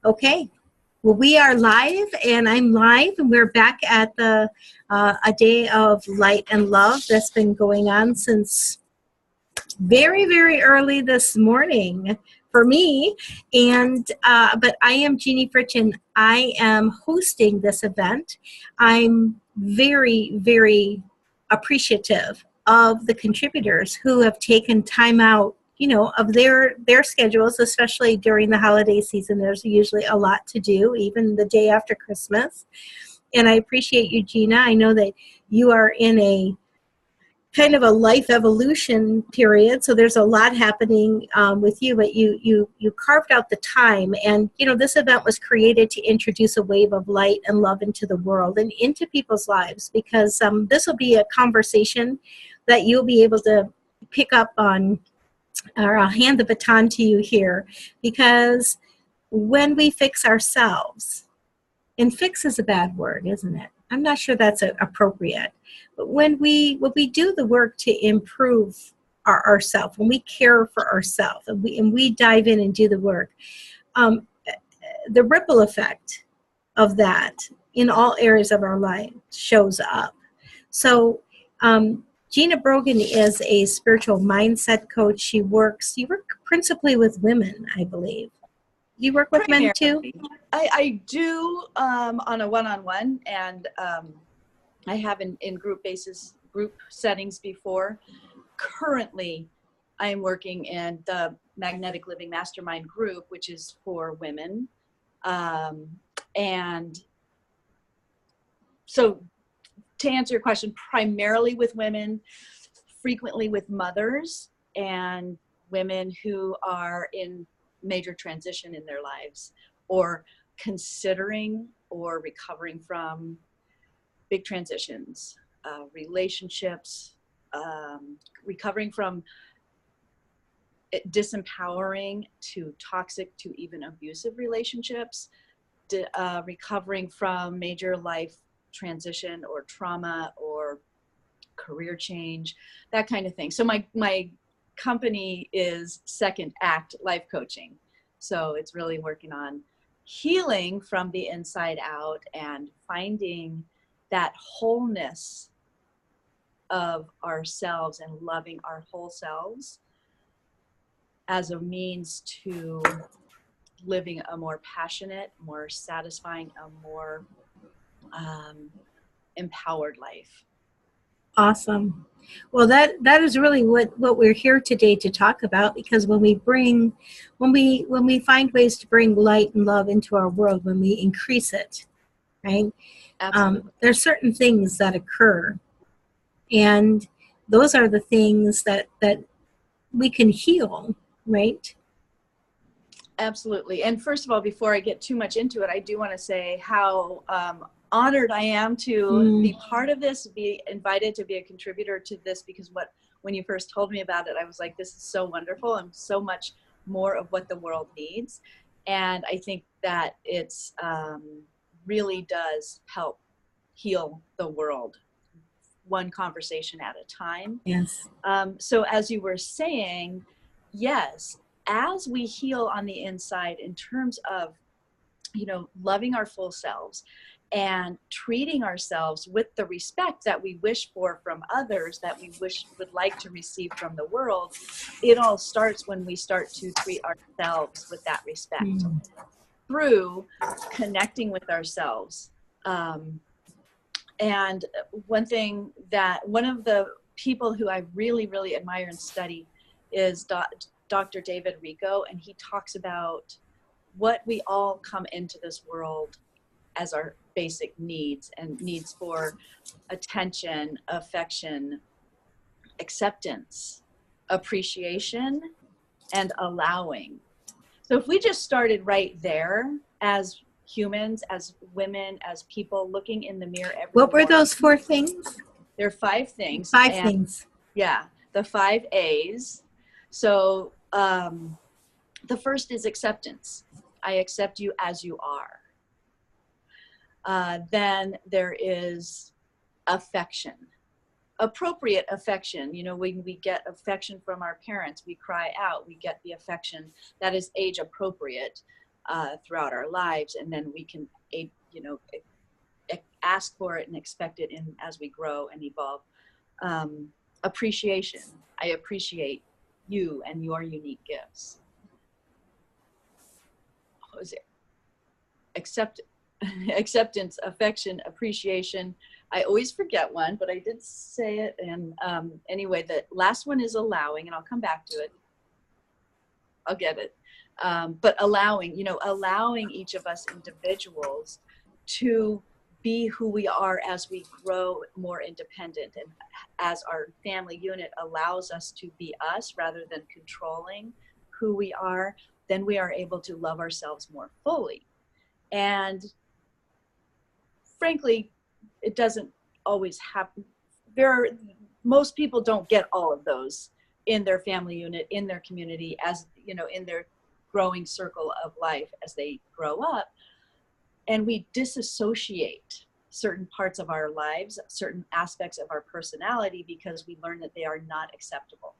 Okay. Well, we are live, and I'm live, and we're back at the a day of light and love that's been going on since very, very early this morning for me. And but I am Jeanne Fritch, and I am hosting this event. I'm very, very appreciative of the contributors who have taken time out, of their schedules, especially during the holiday season. There's usually a lot to do, even the day after Christmas. And I appreciate you, Gina. I know that you are in a kind of a life evolution period, so there's a lot happening with you, but you carved out the time. And this event was created to introduce a wave of light and love into the world and into people's lives, because this will be a conversation that you'll be able to pick up on, or I'll hand the baton to you here, because when we fix ourselves, and fix is a bad word, isn't it? I'm not sure that's appropriate. But when we do the work to improve ourselves, when we care for ourselves, and we dive in and do the work, the ripple effect of that in all areas of our life shows up. So Gina Brogan is a spiritual mindset coach. You work principally with women, I believe. You work with men too? I do on a one-on-one, and I have in group settings before. Currently, I am working in the Magnetic Living Mastermind group, which is for women. And so to answer your question, primarily with women, frequently with mothers and women who are in major transition in their lives, or considering or recovering from big transitions, relationships, recovering from disempowering to toxic to even abusive relationships, recovering from major life transition or trauma or career change, that kind of thing. So my company is Second Act Life Coaching. So it's really working on healing from the inside out and finding that wholeness of ourselves and loving our whole selves as a means to living a more passionate, more satisfying, a more empowered life. Awesome. Well, that is really what we're here today to talk about, because when we find ways to bring light and love into our world, when we increase it, right? There's certain things that occur, and those are the things that we can heal, right? Absolutely. And first of all, before I get too much into it, I do want to say how honored I am to be part of this, be invited to be a contributor to this, because when you first told me about it, I was like, this is so wonderful and so much more of what the world needs. And I think that it's really does help heal the world, one conversation at a time. Yes. So as you were saying, yes, as we heal on the inside in terms of, loving our full selves and treating ourselves with the respect that we wish for from others, that we would like to receive from the world, it all starts when we start to treat ourselves with that respect through connecting with ourselves. And one of the people who I really, really admire and study is Dr. David Rico, and he talks about what we all come into this world as our basic needs, and needs for attention, affection, acceptance, appreciation, and allowing. So if we just started right there as humans, as women, as people, looking in the mirror every What were morning, those 4 things? there are 5 things. 5 things. Yeah, the 5 A's. So the first is acceptance. I accept you as you are. Then there is affection, appropriate affection. When we get affection from our parents, we cry out, we get the affection that is age appropriate. throughout our lives, and then we can, ask for it and expect it in as we grow and evolve. Appreciation. I appreciate you and your unique gifts. What was it? Acceptance, affection, appreciation. I always forget one, but I did say it. And anyway, the last one is allowing, and I'll come back to it. I'll get it. But allowing each of us individuals to be who we are as we grow more independent, and as our family unit allows us to be us rather than controlling who we are, then we are able to love ourselves more fully. And frankly, it doesn't always happen. Most people don't get all of those in their family unit, in their community, as in their growing circle of life as they grow up. And we disassociate certain parts of our lives, certain aspects of our personality, because we learn that they are not acceptable.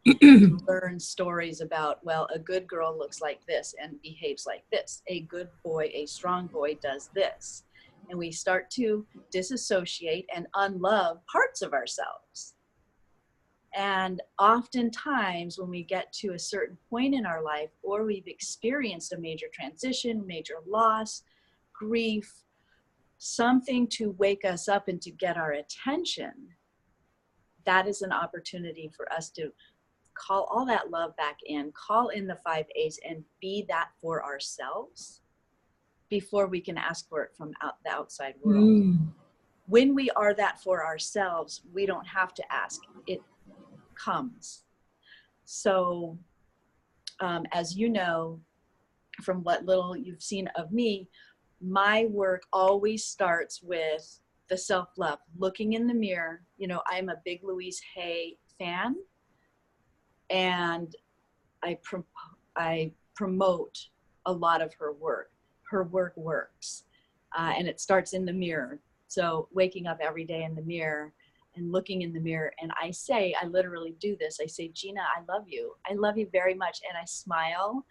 We learn stories about, well, a good girl looks like this and behaves like this. A good boy, a strong boy does this. And we start to disassociate and unlove parts of ourselves. And oftentimes when we get to a certain point in our life, or we've experienced a major transition, major loss, grief, something to wake us up and to get our attention, that is an opportunity for us to call all that love back in, call in the 5 A's, and be that for ourselves before we can ask for it from the outside world. When we are that for ourselves, we don't have to ask. It comes. So as you know, from what little you've seen of me, my work always starts with the self-love, looking in the mirror. I'm a big Louise Hay fan, and I promote a lot of her work. Her work works, and it starts in the mirror. So waking up every day in the mirror and looking in the mirror, and I literally do this. I say, Gina, I love you. I love you very much. And I smile,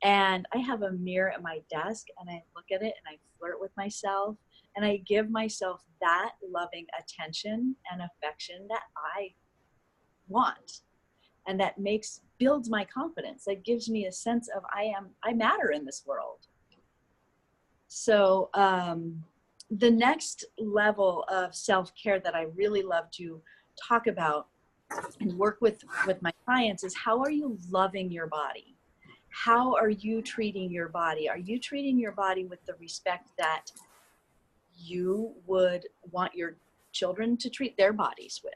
and I have a mirror at my desk, and I look at it and I flirt with myself, and I give myself that loving attention and affection that I want. And that builds my confidence. That gives me a sense of I matter in this world. So the next level of self-care that I really love to talk about and work with my clients is, how are you loving your body? How are you treating your body? Are you treating your body with the respect that you would want your children to treat their bodies with?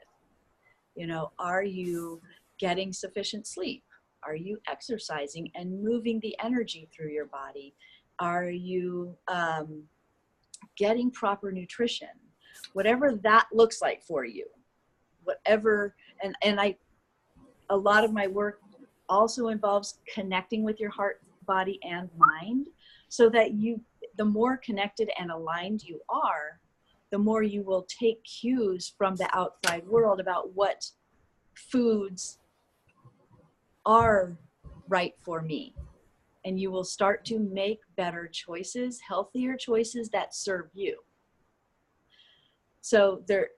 Are you getting sufficient sleep? Are you exercising and moving the energy through your body? Are you getting proper nutrition? Whatever that looks like for you, whatever. And a lot of my work also involves connecting with your heart, body, and mind, so that the more connected and aligned you are, the more you will take cues from the outside world about what foods are right for me. And you will start to make better choices, healthier choices that serve you. So the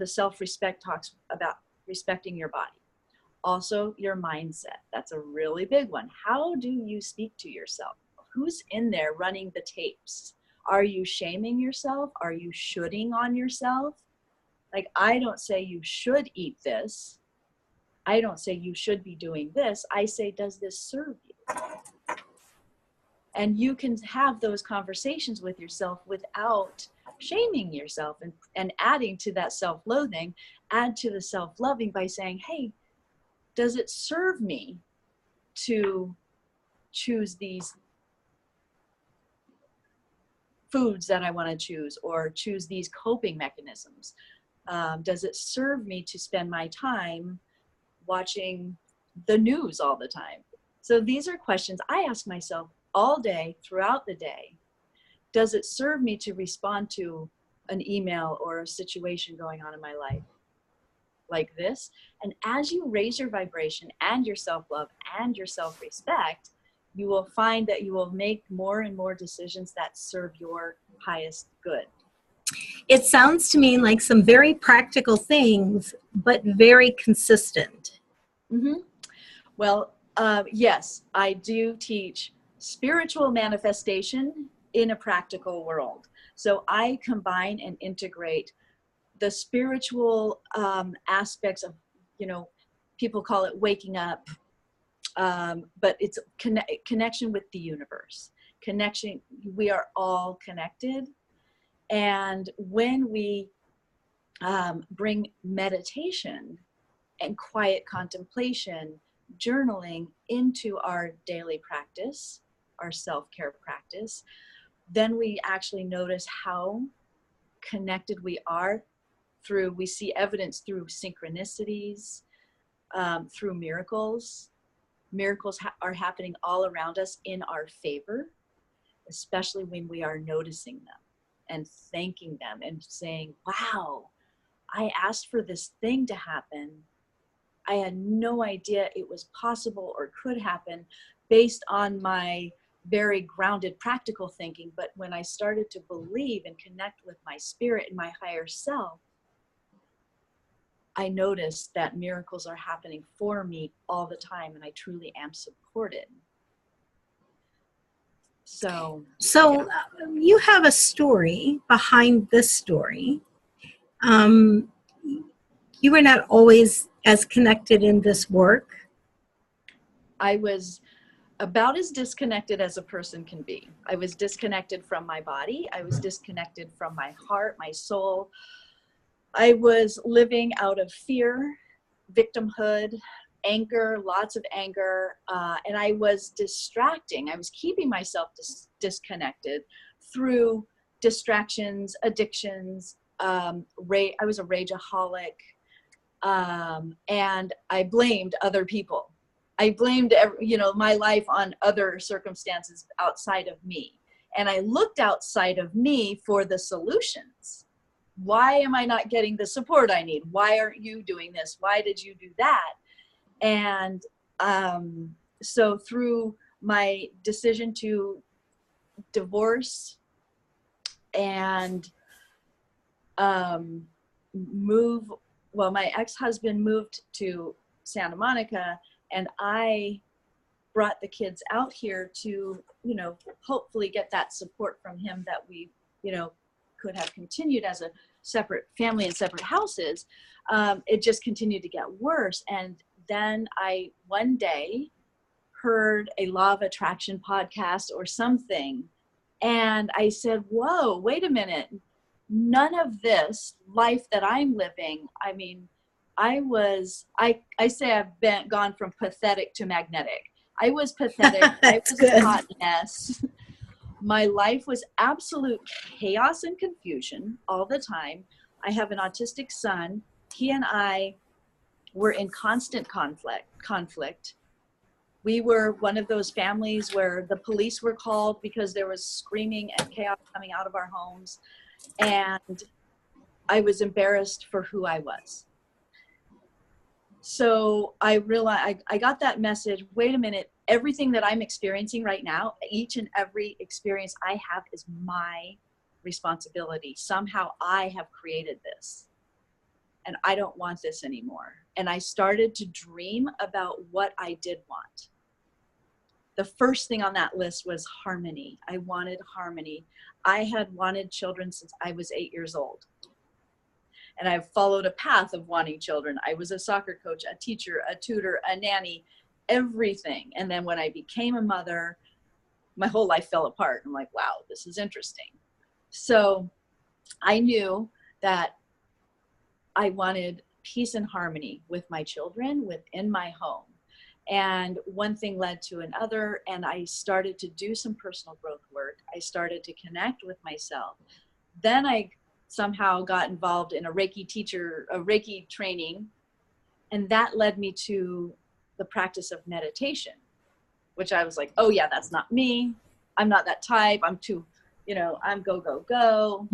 self-respect talks about respecting your body. Also, your mindset. That's a really big one. How do you speak to yourself? Who's in there running the tapes? Are you shaming yourself? Are you shoulding on yourself? Like, I don't say you should eat this. I don't say you should be doing this. I say, does this serve you? And you can have those conversations with yourself without shaming yourself, and adding to that self-loathing, add to the self-loving by saying, hey, does it serve me to choose these foods that I want to choose, or choose these coping mechanisms? Does it serve me to spend my time watching the news all the time? So these are questions I ask myself all day, throughout the day. Does it serve me to respond to an email or a situation going on in my life like this? And as you raise your vibration and your self-love and your self-respect, you will find that you will make more and more decisions that serve your highest good. It sounds to me like some very practical things, but very consistent. Mm-hmm. Well, yes, I do teach spiritual manifestation in a practical world. So I combine and integrate the spiritual aspects of, people call it waking up, but it's connection with the universe. Connection, we are all connected. And when we bring meditation and quiet contemplation, journaling into our daily practice, our self-care practice, then we actually notice how connected we are we see evidence through synchronicities, through miracles. Miracles are happening all around us in our favor, especially when we are noticing them and thanking them and saying, wow, I asked for this thing to happen. I had no idea it was possible or could happen based on my very grounded practical thinking. But when I started to believe and connect with my spirit and my higher self, I noticed that miracles are happening for me all the time, and I truly am supported. So yeah. You have a story behind this story. You were not always as connected in this work. I was about as disconnected as a person can be. I was disconnected from my body. I was disconnected from my heart, my soul. I was living out of fear, victimhood, anger, lots of anger, and I was distracting. I was keeping myself disconnected through distractions, addictions. I was a rageaholic, and I blamed other people. I blamed my life on other circumstances outside of me, and I looked outside of me for the solutions. Why am I not getting the support I need? Why aren't you doing this? Why did you do that? And so through my decision to divorce and my ex-husband moved to Santa Monica, and I brought the kids out here to, hopefully get that support from him that we, could have continued as a separate family in separate houses. It just continued to get worse. And then I one day heard a law of attraction podcast or something, and I said, whoa, wait a minute. None of this life that I'm living, I mean, I say I've gone from pathetic to magnetic. I was pathetic. I was a hot mess. My life was absolute chaos and confusion all the time. I have an autistic son. He and I were in constant conflict. We were one of those families where the police were called because there was screaming and chaos coming out of our homes. And I was embarrassed for who I was. So I realized, I got that message, wait a minute, everything that I'm experiencing right now, each and every experience I have is my responsibility. Somehow I have created this, and I don't want this anymore. And I started to dream about what I did want. The first thing on that list was harmony. I wanted harmony. I had wanted children since I was 8 years old. And I've followed a path of wanting children. I was a soccer coach, a teacher, a tutor, a nanny, everything. And then when I became a mother, my whole life fell apart. I'm like, wow, this is interesting. So I knew that I wanted peace and harmony with my children within my home. And one thing led to another, and I started to do some personal growth work. I started to connect with myself. Then I somehow got involved in a Reiki training, and that led me to the practice of meditation, which I was like, oh yeah, that's not me. I'm not that type. I'm too, I'm go, go, go.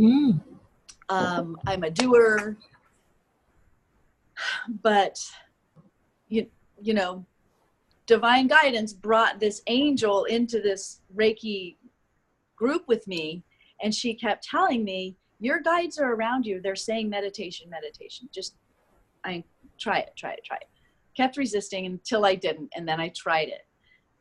I'm a doer. But, divine guidance brought this angel into this Reiki group with me, and she kept telling me, your guides are around you. They're saying meditation, meditation. Just try it. Kept resisting until I didn't, and then I tried it.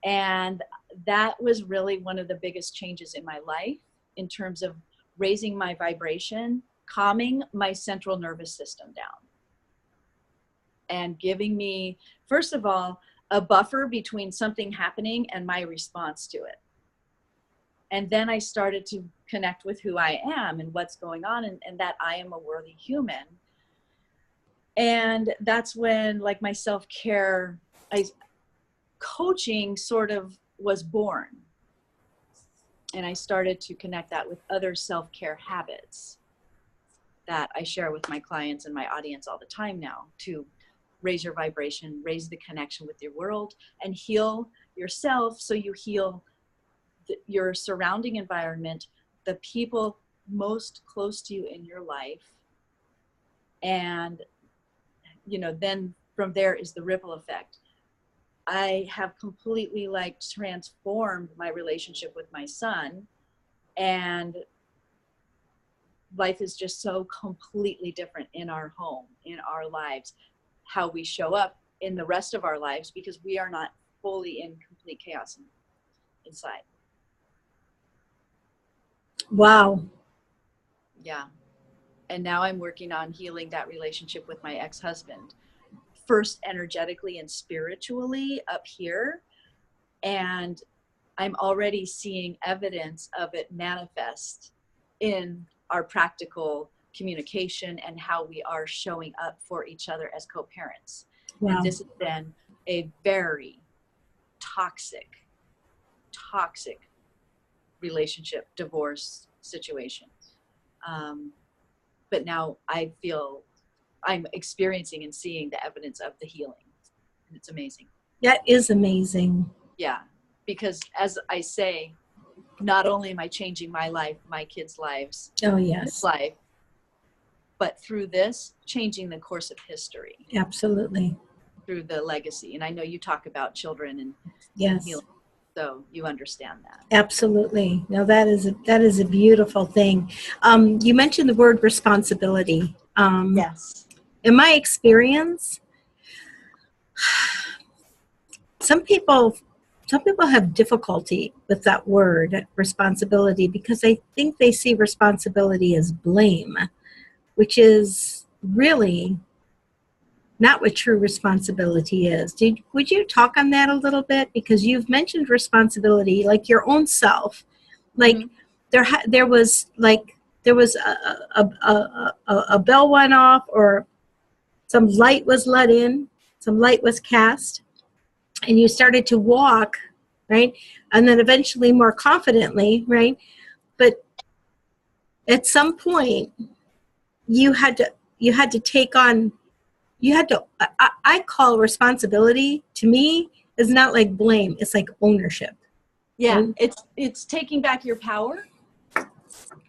And that was really one of the biggest changes in my life in terms of raising my vibration, calming my central nervous system down, and giving me, first of all, a buffer between something happening and my response to it. And then I started to connect with who I am and what's going on, and that I am a worthy human. And that's when, like, my self-care, coaching sort of was born. And I started to connect that with other self-care habits that I share with my clients and my audience all the time now, to raise your vibration, raise the connection with your world, and heal yourself so you heal your surrounding environment, the people most close to you in your life. And, you know, then from there is the ripple effect. I have completely, like, transformed my relationship with my son, and life is just so completely different in our home, in our lives, how we show up in the rest of our lives, because we are not fully in complete chaos inside. Wow. Yeah. And now I'm working on healing that relationship with my ex-husband, first energetically and spiritually up here. And I'm already seeing evidence of it manifest in our practical communication and how we are showing up for each other as co-parents. Wow. And this has been a very toxic relationship, divorce situation. But now I feel I'm experiencing and seeing the evidence of the healing. And it's amazing. That is amazing. Yeah. Because as I say, not only am I changing my life, my kids' lives, Oh, his yes. life, but through this, changing the course of history. Absolutely. Through the legacy. And I know you talk about children and Yes. healing, so you understand that. Absolutely. Now that is a beautiful thing. You mentioned the word responsibility. Yes. In my experience, some people have difficulty with that word, responsibility, because I think they see responsibility as blame, which is really not what true responsibility is. Would you talk on that a little bit? Because you've mentioned responsibility, like your own self. Like Mm-hmm. there was a bell went off, or some light was let in, some light was cast, and you started to walk, right? And then eventually more confidently, right? But at some point you had to take on, I call responsibility, to me, is not like blame. It's like ownership. Yeah. Right? It's taking back your power.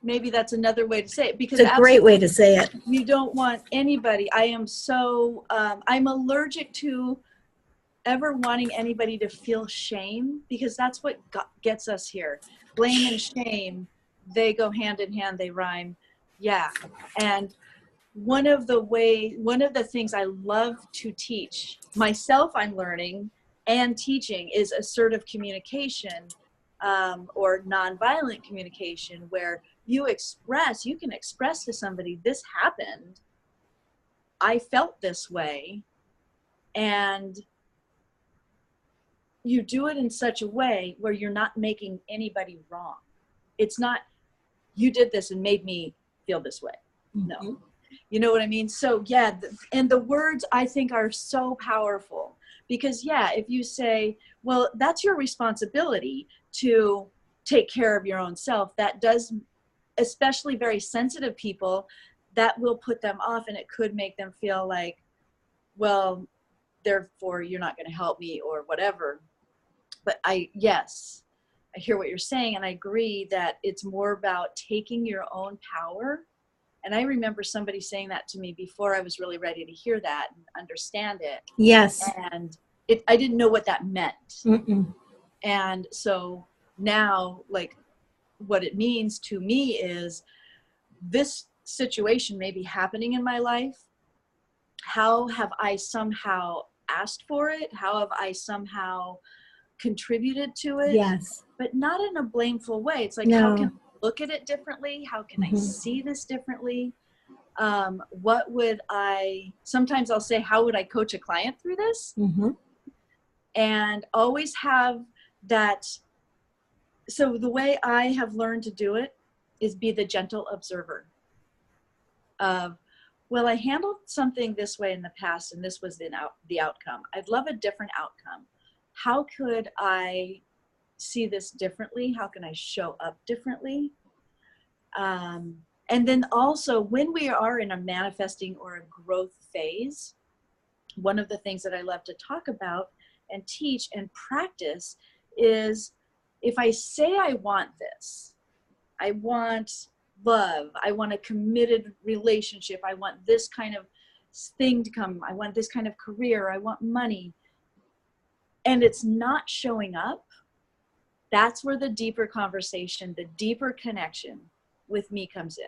Maybe that's another way to say it, because It's a great way to say it. you don't want anybody. I am so, I'm allergic to ever wanting anybody to feel shame, because that's what gets us here. Blame and shame, they go hand in hand, they rhyme. Yeah. And one of the things I love to teach myself, I'm learning and teaching, is assertive communication, or nonviolent communication, where you can express to somebody, this happened, I felt this way, and you do it in such a way where you're not making anybody wrong. It's not, you did this and made me feel this way. No. Mm-hmm. You know what I mean? So yeah, and the words, I think, are so powerful, because yeah, if you say, well, that's your responsibility to take care of your own self, that does, especially very sensitive people, that will put them off, and it could make them feel like, well, therefore you're not going to help me or whatever. But yes, I hear what you're saying, and I agree that it's more about taking your own power. And I remember somebody saying that to me before I was really ready to hear that and understand it. Yes. And I didn't know what that meant. Mm-mm. And so now, like, what it means to me is this situation may be happening in my life. How have I somehow asked for it? How have I somehow contributed to it? Yes. But not in a blameful way. It's like, No. how can I look at it differently? How can I see this differently? What would sometimes I'll say, how would I coach a client through this? Mm-hmm. And always have that. So the way I have learned to do it is be the gentle observer of, well, I handled something this way in the past and this was the outcome. I'd love a different outcome. How could I see this differently? How can I show up differently? And then also, when we are in a manifesting or a growth phase, one of the things that I love to talk about and teach and practice is, if I say I want this, I want love, I want a committed relationship, I want this kind of thing to come, I want this kind of career, I want money, and it's not showing up, that's where the deeper conversation, the deeper connection with me comes in.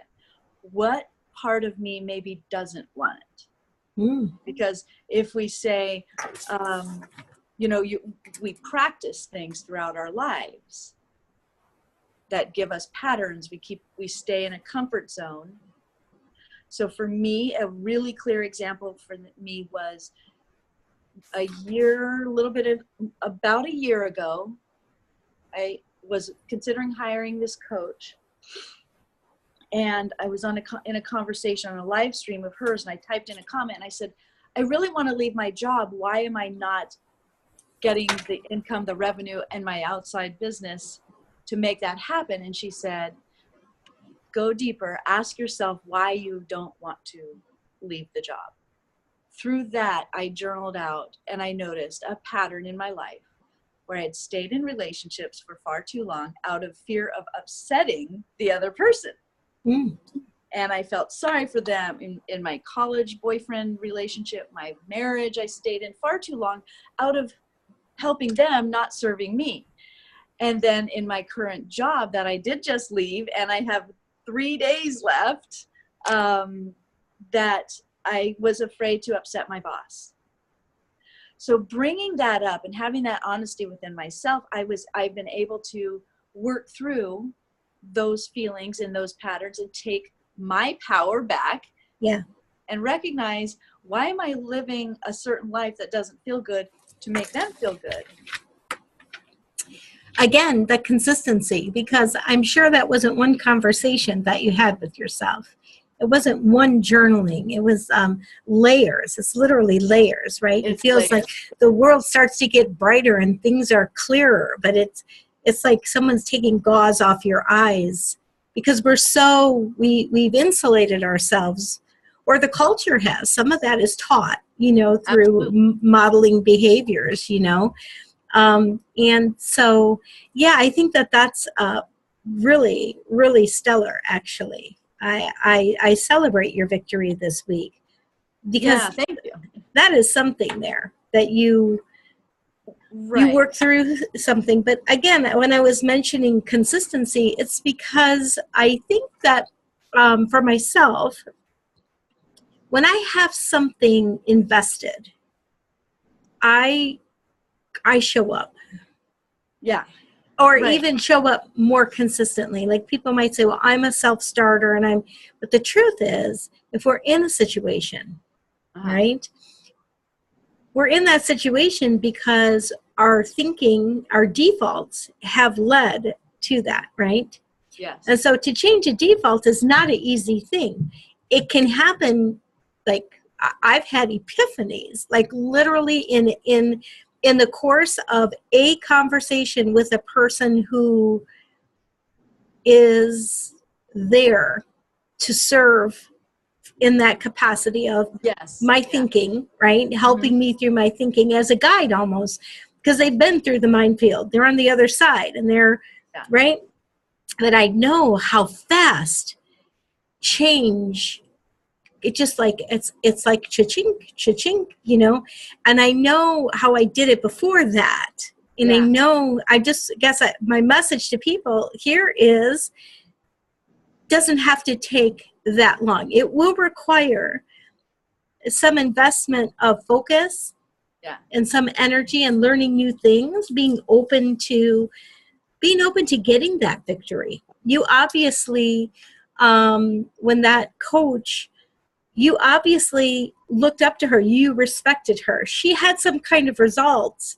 What part of me maybe doesn't want it? Because if we say, we practice things throughout our lives that give us patterns. We stay in a comfort zone. So for me, a really clear example for me was about a year ago, I was considering hiring this coach, and I was in a conversation on a live stream of hers, and I typed in a comment and I said, I really want to leave my job. Why am I not getting the income, the revenue, and my outside business to make that happen? And she said, go deeper, ask yourself why you don't want to leave the job. Through that, I journaled out and I noticed a pattern in my life where I had stayed in relationships for far too long out of fear of upsetting the other person. And I felt sorry for them. In my college boyfriend relationship, my marriage, I stayed in far too long out of helping them, not serving me. And then in my current job that I did just leave, and I have 3 days left, that I was afraid to upset my boss. So bringing that up and having that honesty within myself, I've been able to work through those feelings and those patterns and take my power back. Yeah. And recognize, why am I living a certain life that doesn't feel good to make them feel good? Again, the consistency, because I'm sure that wasn't one conversation that you had with yourself. It wasn't one journaling. It was layers. It's literally layers, right? It feels like the world starts to get brighter and things are clearer, but it's like someone's taking gauze off your eyes, because we've insulated ourselves, or the culture has. Some of that is taught, through modeling behaviors, and so, yeah, I think that's really, really stellar, actually. I celebrate your victory this week, because thank you. That is something there that you work through something. But again, when I was mentioning consistency, it's because I think that for myself, when I have something invested, I show up. Yeah. Or even show up more consistently. Like, people might say, well, I'm a self-starter, but the truth is, if we're in a situation, right, we're in that situation because our thinking, our defaults have led to that, right? Yes. And so to change a default is not an easy thing. It can happen, like, I've had epiphanies, like literally in the course of a conversation with a person who is there to serve in that capacity of my thinking, right? Helping me through my thinking as a guide almost, because they've been through the minefield. They're on the other side and they're, right? But I know how fast change it just like, it's like cha-ching, cha-ching, you know, and I know how I did it before that. And I know, I just guess my message to people here is, doesn't have to take that long. It will require some investment of focus and some energy and learning new things, being open to getting that victory. You obviously, when that coach, you obviously looked up to her, you respected her. She had some kind of results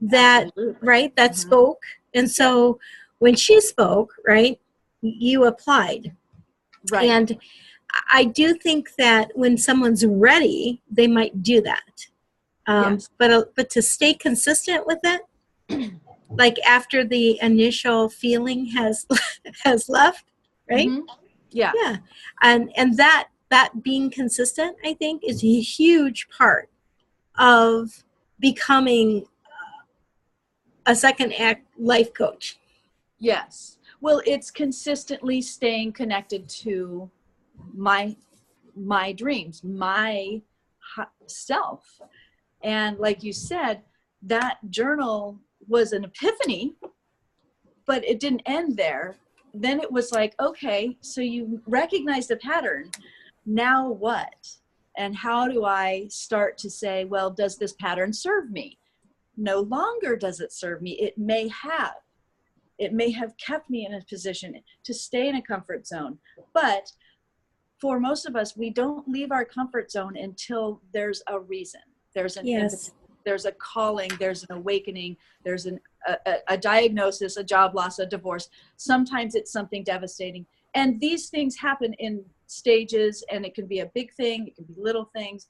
that, right, that spoke. And so when she spoke, right, you applied. Right. And I do think that when someone's ready, they might do that. But to stay consistent with it, like after the initial feeling has left, right? Yeah. And that being consistent, I think, is a huge part of becoming a second act life coach. Yes. Well, it's consistently staying connected to my dreams, my self. And like you said, that journal was an epiphany, but it didn't end there. Then it was like, okay, so you recognize the pattern. Now what? And how do I start to say, well, does this pattern serve me? No longer does it serve me. It may have kept me in a position to stay in a comfort zone. But for most of us, we don't leave our comfort zone until there's a reason. There's a calling, there's an awakening, there's a diagnosis, a job loss, a divorce. Sometimes it's something devastating. And these things happen in stages, and it can be a big thing, it can be little things.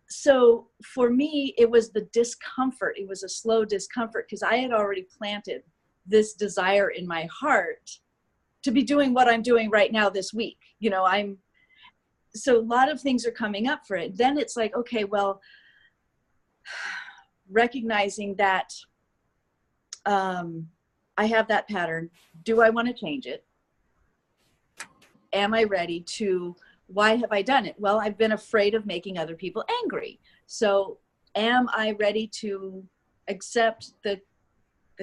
So for me, it was the discomfort. It was a slow discomfort because I had already planted this desire in my heart to be doing what I'm doing right now this week. You know, so a lot of things are coming up for it. Then it's like, okay, well, recognizing that I have that pattern. Do I want to change it? Am I ready to, why have I done it? Well, I've been afraid of making other people angry. So am I ready to accept the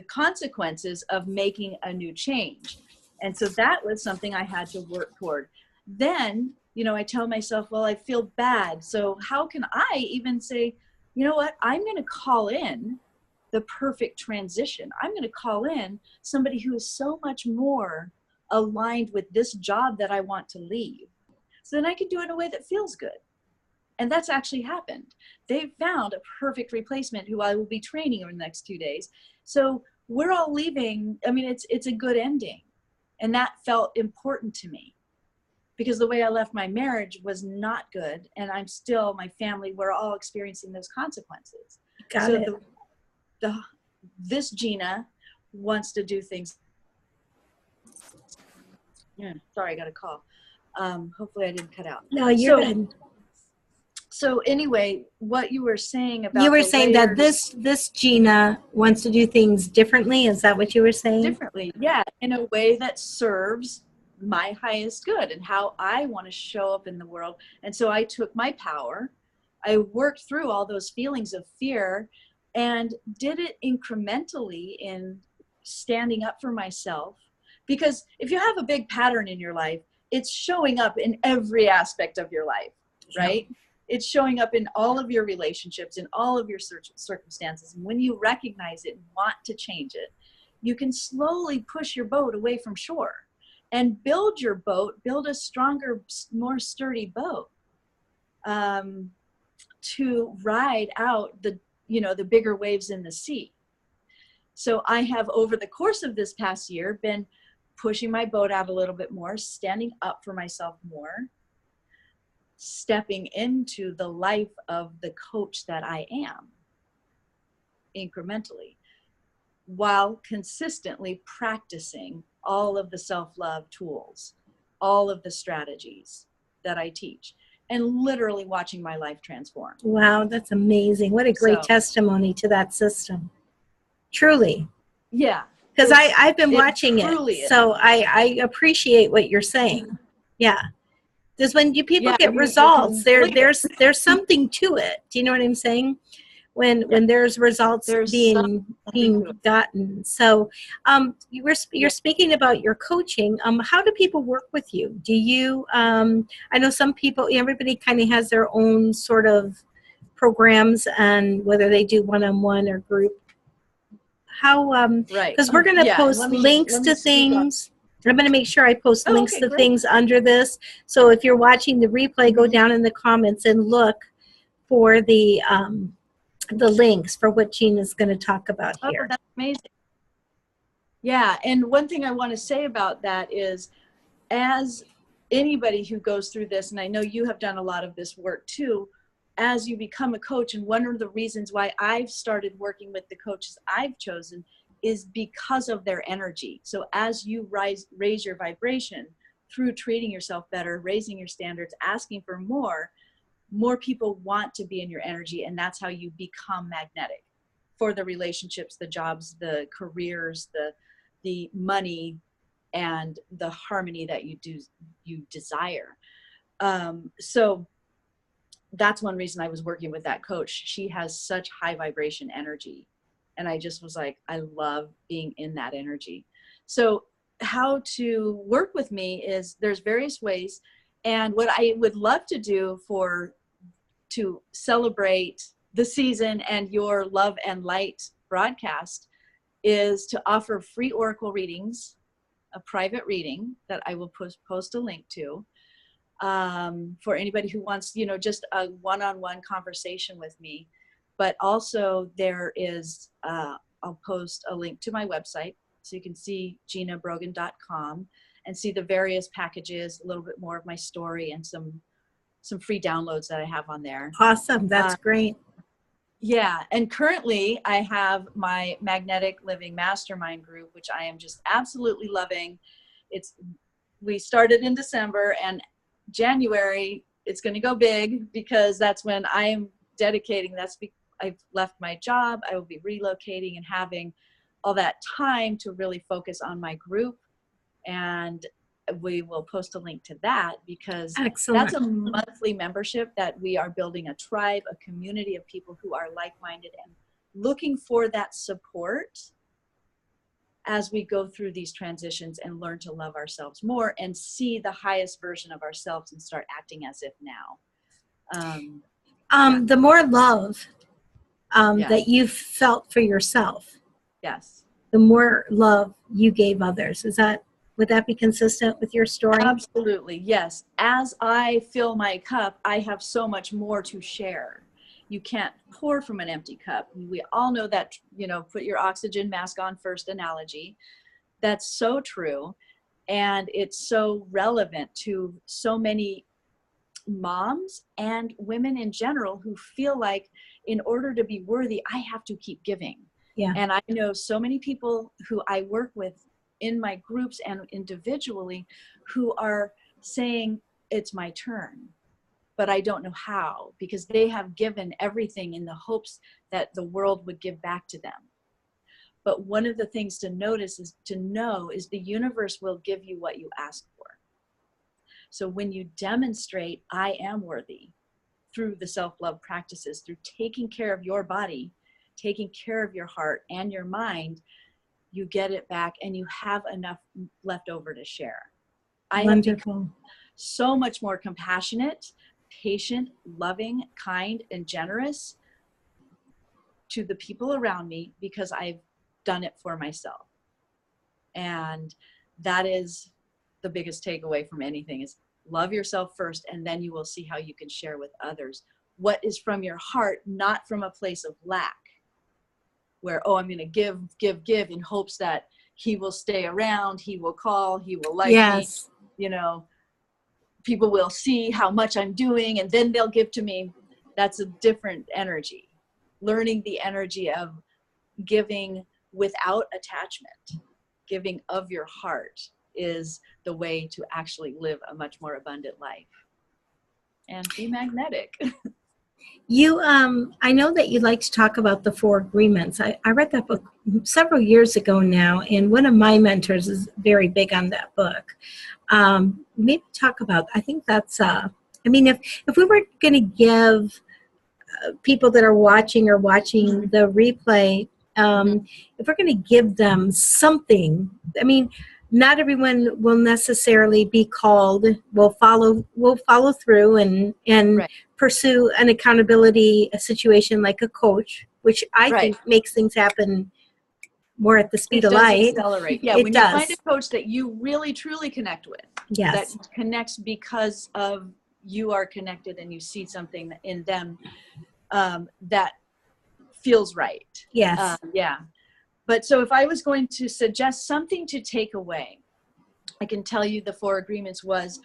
consequences of making a new change? And so that was something I had to work toward. Then, you know, I tell myself, well, I feel bad. So how can I even say, you know what, I'm going to call in the perfect transition. I'm going to call in somebody who is so much more aligned with this job that I want to leave. So then I can do it in a way that feels good. And that's actually happened. They've found a perfect replacement who I will be training over the next 2 days. So we're all leaving. I mean, it's a good ending. And that felt important to me because the way I left my marriage was not good. And I'm still, my family, we're all experiencing those consequences. This Gina wants to do things. Yeah, sorry, I got a call. Hopefully I didn't cut out. No, you're good. So anyway, what you were saying about, you were saying that this Gina wants to do things differently. Is that what you were saying? Differently, yeah, in a way that serves my highest good and how I want to show up in the world. And so I took my power, I worked through all those feelings of fear and did it incrementally in standing up for myself. Because if you have a big pattern in your life, it's showing up in every aspect of your life, right? Yeah. It's showing up in all of your relationships, in all of your circumstances. And when you recognize it and want to change it, you can slowly push your boat away from shore and build your boat, build a stronger, more sturdy boat to ride out the bigger waves in the sea. So I have, over the course of this past year, been pushing my boat out a little bit more, standing up for myself more, stepping into the life of the coach that I am incrementally, while consistently practicing all of the self-love tools, all of the strategies that I teach, and literally watching my life transform. Wow, that's amazing. What a great testimony to that system. Truly. Yeah. Because I've been watching it, so I appreciate what you're saying. Yeah. Because when people Yeah, get you results, can link it. there's something to it. Do you know what I'm saying? When there's results There's being something to it. gotten. So you're Yeah. speaking about your coaching. How do people work with you? Do you I know some people, everybody kind of has their own sort of programs, and whether they do one-on-one or group. How Right. because we're going to Yeah. And post links let me to speak on. things. I'm going to make sure I post Oh, links okay, to great. things under this. So if you're watching the replay, go down in the comments and look for the links for what Jeanne is going to talk about Oh, here. that's amazing. Yeah. And one thing I want to say about that is, as anybody who goes through this, and I know you have done a lot of this work too, as you become a coach, and one of the reasons why I've started working with the coaches I've chosen is because of their energy. So as you raise your vibration through treating yourself better, raising your standards, asking for more people want to be in your energy, and that's how you become magnetic for the relationships, the jobs, the careers, the money, and the harmony that you desire. So that's one reason I was working with that coach. She has such high vibration energy, and I just was like, I love being in that energy. So how to work with me is, there's various ways, and what I would love to do to celebrate the season and your Love and Light broadcast is to offer free oracle readings, a private reading that I will post a link to, for anybody who wants, just a one-on-one conversation with me. But also there is, I'll post a link to my website, so you can see GinaBrogan.com and see the various packages, a little bit more of my story, and some free downloads that I have on there. Awesome. That's great. Yeah. And currently I have my Magnetic Living Mastermind group, which I am just absolutely loving. We started in December, and January it's going to go big, because that's when I am dedicating. I've left my job. I will be relocating and having all that time to really focus on my group. And we will post a link to that, because Excellent. that's a monthly membership that we are building a tribe, a community of people who are like-minded and looking for that support as we go through these transitions and learn to love ourselves more and see the highest version of ourselves and start acting as if now. The more love Yes. that you felt for yourself, Yes. the more love you gave others. Would that be consistent with your story? Absolutely. Yes. As I fill my cup, I have so much more to share. You can't pour from an empty cup. We all know that, put your oxygen mask on first analogy. That's so true. And it's so relevant to so many moms and women in general who feel like, in order to be worthy, I have to keep giving. Yeah. And I know so many people who I work with in my groups and individually who are saying, it's my turn, but I don't know how, because they have given everything in the hopes that the world would give back to them. But one of the things to notice is the universe will give you what you ask for. So when you demonstrate, I am worthy, through the self-love practices, through taking care of your body, taking care of your heart and your mind, you get it back, and you have enough left over to share. I have become so much more compassionate, patient, loving, kind, and generous to the people around me, because I've done it for myself. And that is the biggest takeaway from anything, is love yourself first, and then you will see how you can share with others what is from your heart, not from a place of lack, where, I'm going to give in hopes that he will stay around, he will call, he will like me, people will see how much I'm doing, and then they'll give to me. That's a different energy. Learning the energy of giving without attachment, giving of your heart, is the way to actually live a much more abundant life and be magnetic. I know that you like to talk about the Four Agreements. I read that book several years ago now, and one of my mentors is very big on that book. Maybe talk about, I think that's, I mean, if we were going to give people that are watching or watching the replay, if we're going to give them something, I mean, not everyone will necessarily be called, will follow through and Right. pursue an accountability situation like a coach, which I think makes things happen more at the speed It of does light. accelerate. Yeah, It when does. you find a coach that you really truly connect with, that Yes. connects because of you are connected and you see something in them that feels right. Yes. Yeah. But so if I was going to suggest something to take away, I can tell you the Four Agreements was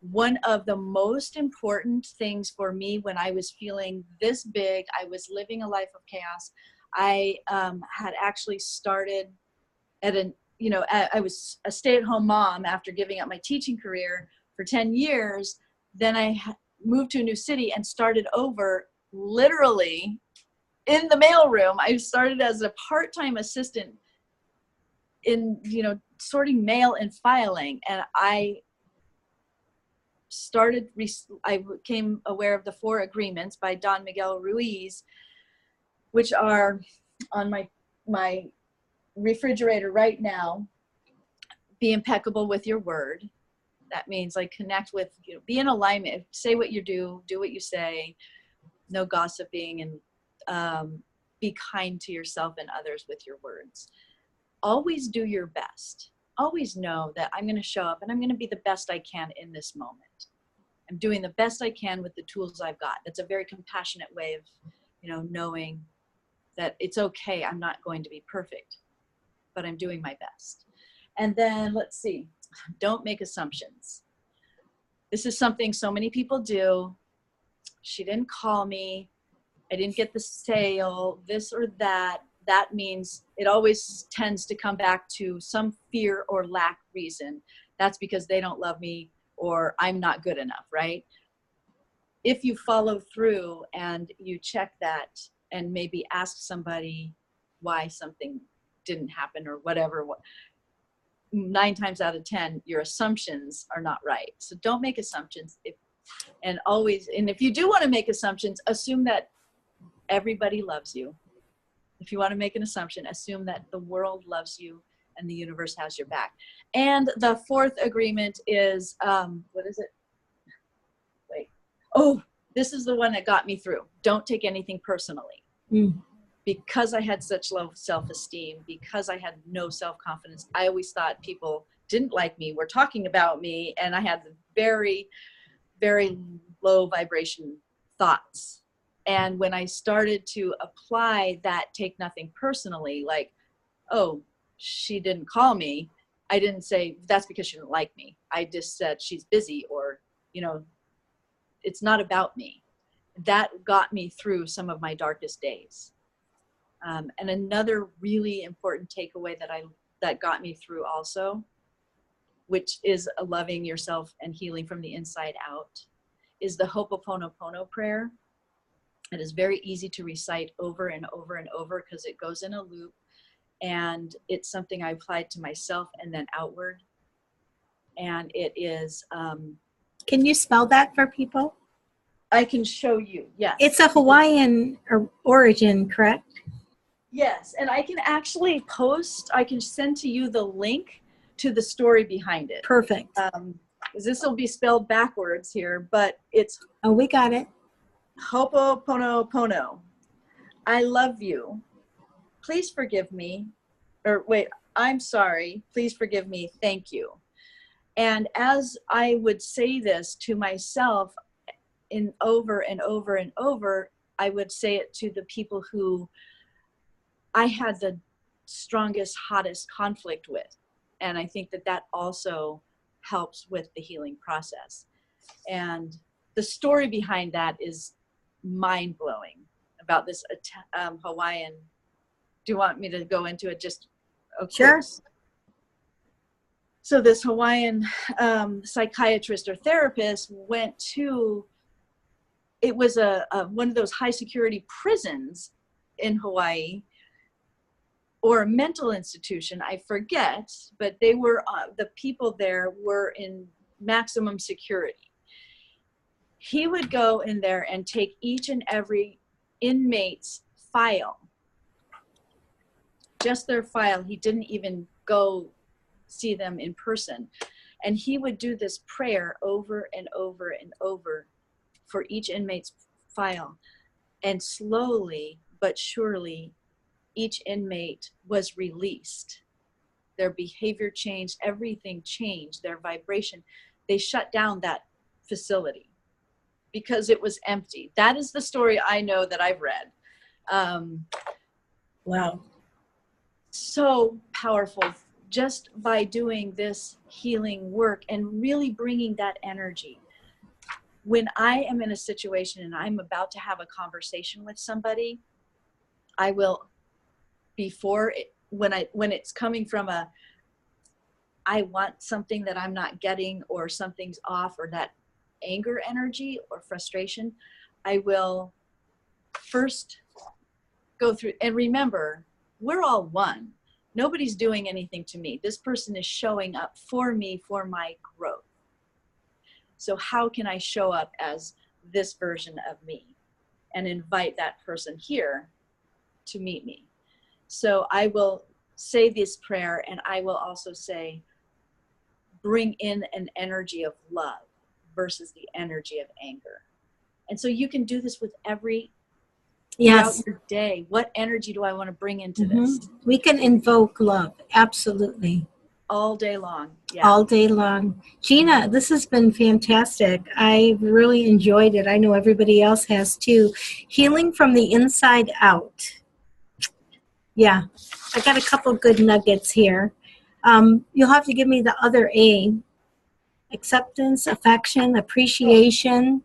one of the most important things for me when I was feeling this big. I was living a life of chaos. I had actually started at I was a stay-at-home mom after giving up my teaching career for 10 years. Then I moved to a new city and started over literally in the mailroom. I started as a part-time assistant in, sorting mail and filing. And I became aware of the Four Agreements by Don Miguel Ruiz, which are on my refrigerator right now. Be impeccable with your word. That means like connect with, be in alignment, say what you do what you say, no gossiping, and be kind to yourself and others with your words. Always do your best. Always know that I'm going to show up and I'm going to be the best I can in this moment. I'm doing the best I can with the tools I've got. That's a very compassionate way of, knowing that it's okay. I'm not going to be perfect, but I'm doing my best. And then let's see, don't make assumptions. This is something so many people do. She didn't call me. I didn't get the sale, this or that. That means it always tends to come back to some fear or lack reason. That's because they don't love me or I'm not good enough, right? If you follow through and you check that and maybe ask somebody why something didn't happen or whatever, 9 times out of 10, your assumptions are not right. So don't make assumptions. And if you do want to make assumptions, assume that everybody loves you. If you want to make an assumption, assume that the world loves you and the universe has your back. And the fourth agreement is, what is it? Wait. Oh, this is the one that got me through. Don't take anything personally. Because I had such low self-esteem, because I had no self-confidence, I always thought people didn't like me, were talking about me, and I had very, very low vibration thoughts. And when I started to apply that take nothing personally, like, oh, she didn't call me, I didn't say that's because she didn't like me. I just said she's busy, or, it's not about me. That got me through some of my darkest days. And another really important takeaway that got me through also, which is loving yourself and healing from the inside out, is the Ho'oponopono prayer. It is very easy to recite over and over and over because it goes in a loop, and it's something I applied to myself and then outward. And it is... Can you spell that for people? I can show you, yes. It's a Hawaiian origin, correct? Yes, and I can actually I can send to you the link to the story behind it. Perfect. This will be spelled backwards here, but it's... Oh, we got it. Ho'oponopono. I love you. Please forgive me. Or wait, I'm sorry. Please forgive me. Thank you. And as I would say this to myself over and over and over, I would say it to the people who I had the strongest, hottest conflict with. And I think that also helps with the healing process. And the story behind that is mind-blowing about this Hawaiian. Do you want me to go into it? Just sure. So this Hawaiian psychiatrist or therapist went to it was a one of those high security prisons in Hawaii, or a mental institution, I forget, but they were, the people there were in maximum security. He would go in there and take each and every inmate's file, just their file. He didn't even go see them in person. And he would do this prayer over and over and over for each inmate's file. And slowly but surely, each inmate was released. Their behavior changed, everything changed, their vibration. They shut down that facility because it was empty. That is the story I know that I've read. Wow. So powerful just by doing this healing work and really bringing that energy. When I am in a situation and I'm about to have a conversation with somebody, I will, before it, when it's coming from I want something that I'm not getting, or something's off, or that anger energy or frustration, I will first go through and remember, we're all one. Nobody's doing anything to me. This person is showing up for me, for my growth. So how can I show up as this version of me and invite that person here to meet me? So I will say this prayer, and I will also say, bring in an energy of love versus the energy of anger. And so you can do this with every throughout your day. What energy do I want to bring into this? We can invoke love. Absolutely. All day long. Yeah. All day long. Gina, this has been fantastic. I really enjoyed it. I know everybody else has too. Healing from the inside out. Yeah, I got a couple good nuggets here. You'll have to give me the other A. Acceptance, affection, appreciation,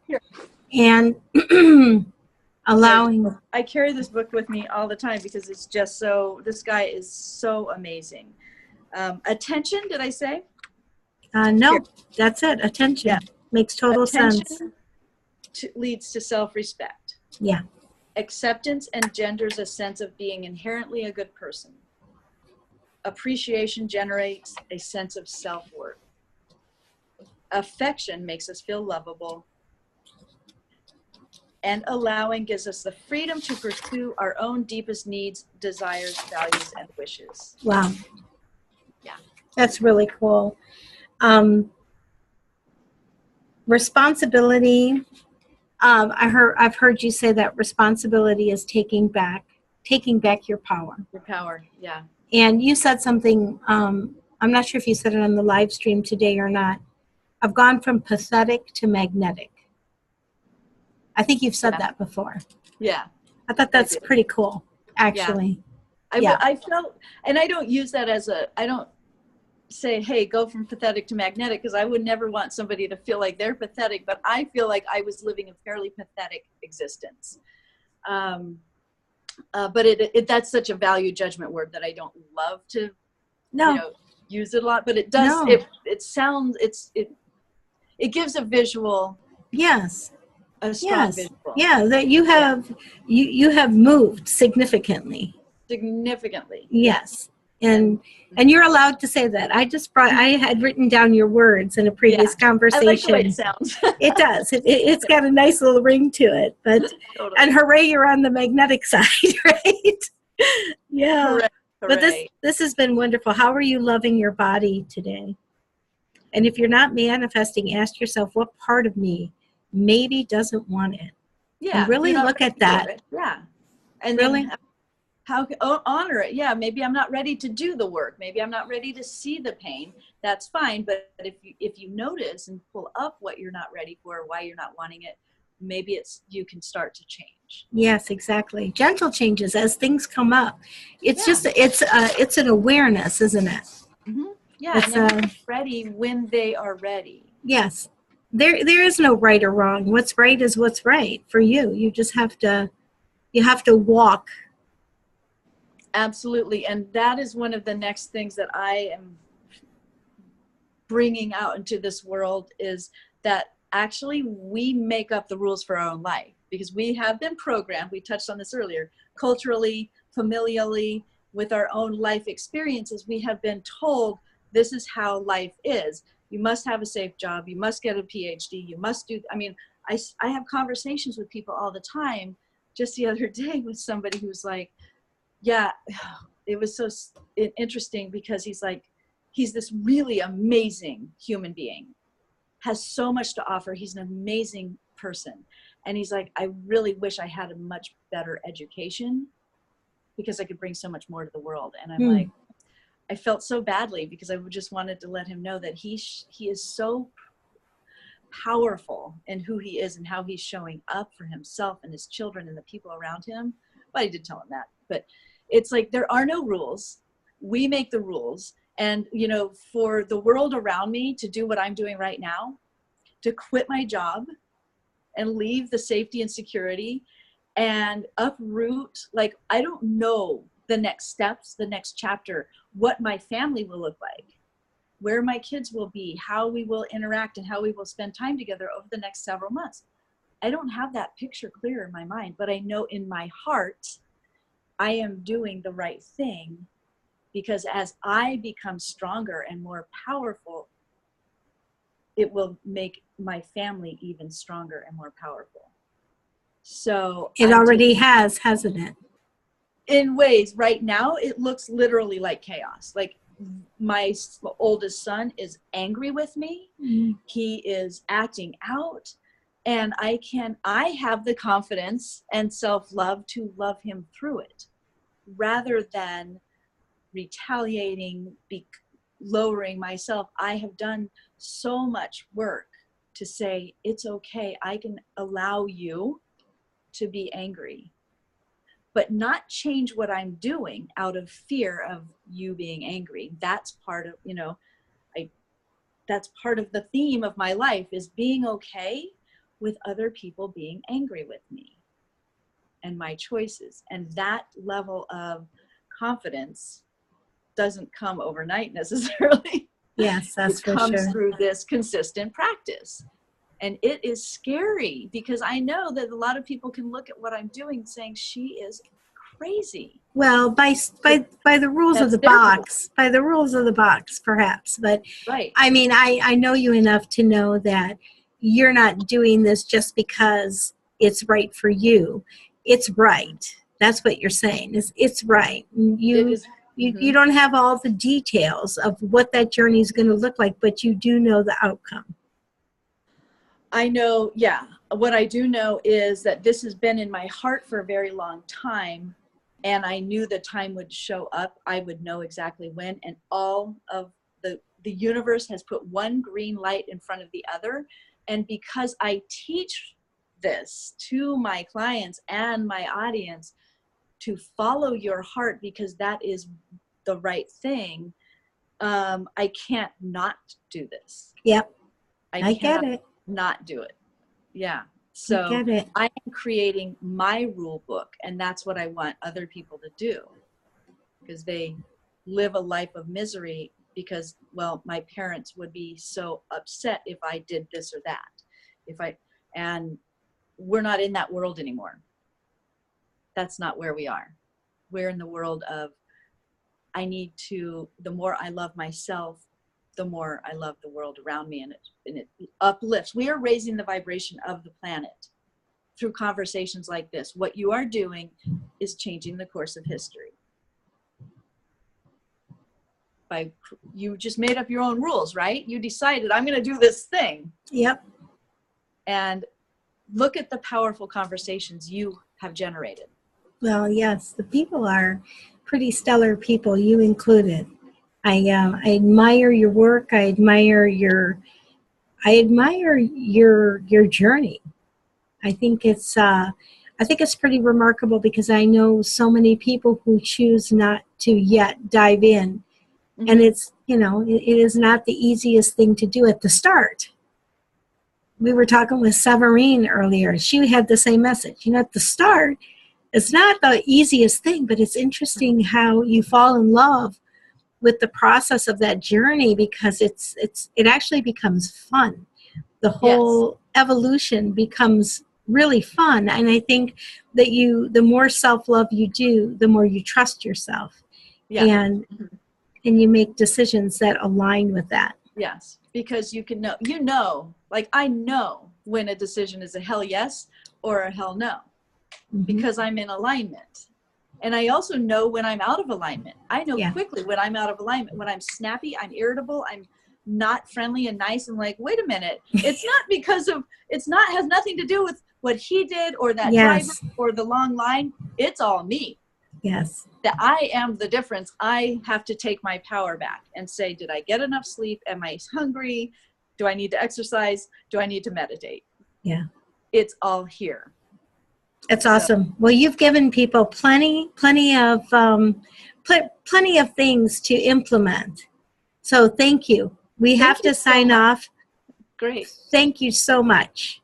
and allowing. I carry this book with me all the time because it's just so, this guy is so amazing. Attention, did I say? No, that's it. Attention. Yeah. Makes total sense. Leads to self-respect. Yeah. Acceptance engenders a sense of being inherently a good person. Appreciation generates a sense of self-worth. Affection makes us feel lovable. And allowing gives us the freedom to pursue our own deepest needs, desires, values, and wishes. Wow. Yeah. That's really cool. Responsibility. I've heard you say that responsibility is taking back your power. Your power, yeah. And you said something, I'm not sure if you said it on the live stream today or not. I've gone from pathetic to magnetic. I think you've said that before. Yeah. I thought that's pretty cool, actually. Yeah. I felt, and I don't use that as I don't say, hey, go from pathetic to magnetic, because I would never want somebody to feel like they're pathetic, but I feel like I was living a fairly pathetic existence. But that's such a value judgment word that I don't love to use it a lot, but it does, it sounds, it gives a visual. Yes. A strong visual. Yeah, that you have moved significantly. Significantly. Yes. And you're allowed to say that. I had written down your words in a previous conversation. I like the way it sounds. It does. It's got a nice little ring to it. But totally. And hooray, you're on the magnetic side, right? Yeah. Hooray. But this has been wonderful. How are you loving your body today? And if you're not manifesting, ask yourself, what part of me maybe doesn't want it? Yeah. And really look at that. Yeah. And really. Then how honor it. Yeah, maybe I'm not ready to do the work. Maybe I'm not ready to see the pain. That's fine. But if you notice and pull up what you're not ready for, why you're not wanting it, maybe you can start to change. Yes, exactly. Gentle changes as things come up. It's just it's an awareness, isn't it? Mm-hmm. Yeah, and they're ready when they are ready. Yes, there is no right or wrong. What's right is what's right for you. You just have to walk. Absolutely. And that is one of the next things that I am bringing out into this world, is that actually we make up the rules for our own life, because we have been programmed, we touched on this earlier, culturally, familially, with our own life experiences, we have been told this is how life is. You must have a safe job. You must get a PhD. You must do, I mean, I have conversations with people all the time. Just the other day with somebody who's like, yeah, it was so interesting because he's like, he's this really amazing human being, has so much to offer. He's an amazing person. And he's like, I really wish I had a much better education because I could bring so much more to the world. And I'm like, I felt so badly because I just wanted to let him know that he is so powerful in who he is and how he's showing up for himself and his children and the people around him. Well, I did tell him that, but it's like, there are no rules. We make the rules. And, you know, for the world around me to do what I'm doing right now, to quit my job and leave the safety and security and uproot, like, I don't know the next steps, the next chapter, what my family will look like, where my kids will be, how we will interact and how we will spend time together over the next several months. I don't have that picture clear in my mind, but I know in my heart, I am doing the right thing, because as I become stronger and more powerful, it will make my family even stronger and more powerful. So it already has, hasn't it? In ways, right now, it looks literally like chaos. Like, my oldest son is angry with me. He is acting out, and I have the confidence and self-love to love him through it, rather than retaliating, lowering myself. I have done so much work to say, it's okay, I can allow you to be angry, but not change what I'm doing out of fear of you being angry. That's part of, you know, that's part of the theme of my life, is being okay with other people being angry with me and my choices. And that level of confidence doesn't come overnight necessarily. Yes, that's for sure. It comes through this consistent practice. And it is scary, because I know that a lot of people can look at what I'm doing saying, she is crazy. Well, by the rules of the box, by the rules of the box, perhaps. But right. I mean, I know you enough to know that you're not doing this just because it's right for you. It's right. That's what you're saying. It's right. You don't have all the details of what that journey is going to look like, but you do know the outcome. I know, yeah. What I do know is that this has been in my heart for a very long time, and I knew the time would show up. I would know exactly when, and all of the universe has put one green light in front of the other. And because I teach this to my clients and my audience, to follow your heart, because that is the right thing, I can't not do this. Yep. I get it. Not do it. Yeah. So I am creating my rule book, and that's what I want other people to do, because they live a life of misery because, well, my parents would be so upset if I did this or that. And we're not in that world anymore. That's not where we are. We're in the world of, the more I love myself, the more I love the world around me, and it uplifts. We are raising the vibration of the planet through conversations like this. What you are doing is changing the course of history. You just made up your own rules, right? You decided, I'm going to do this thing. Yep. And look at the powerful conversations you have generated. Well, yes, the people are pretty stellar people, you included. I admire your work. I admire your journey. I think it's pretty remarkable, because I know so many people who choose not to yet dive in, and it's, it is not the easiest thing to do at the start. We were talking with Severine earlier. She had the same message. At the start, it's not the easiest thing, but it's interesting how you fall in love with the process of that journey, because it actually becomes fun. The whole evolution becomes really fun. And I think that the more self-love you do, the more you trust yourself. Yeah. And you make decisions that align with that. Yes, because you can know, like I know when a decision is a hell yes or a hell no, because I'm in alignment. And I also know when I'm out of alignment. I know quickly when I'm out of alignment, when I'm snappy, I'm irritable, I'm not friendly and nice. And like, wait a minute, it's not because of, has nothing to do with what he did or that driver or the long line. It's all me. Yes. That I am the difference. I have to take my power back and say, did I get enough sleep? Am I hungry? Do I need to exercise? Do I need to meditate? Yeah. It's all here. It's awesome. Well, you've given people plenty of things to implement. So thank you. We have to sign off. Great. Thank you so much.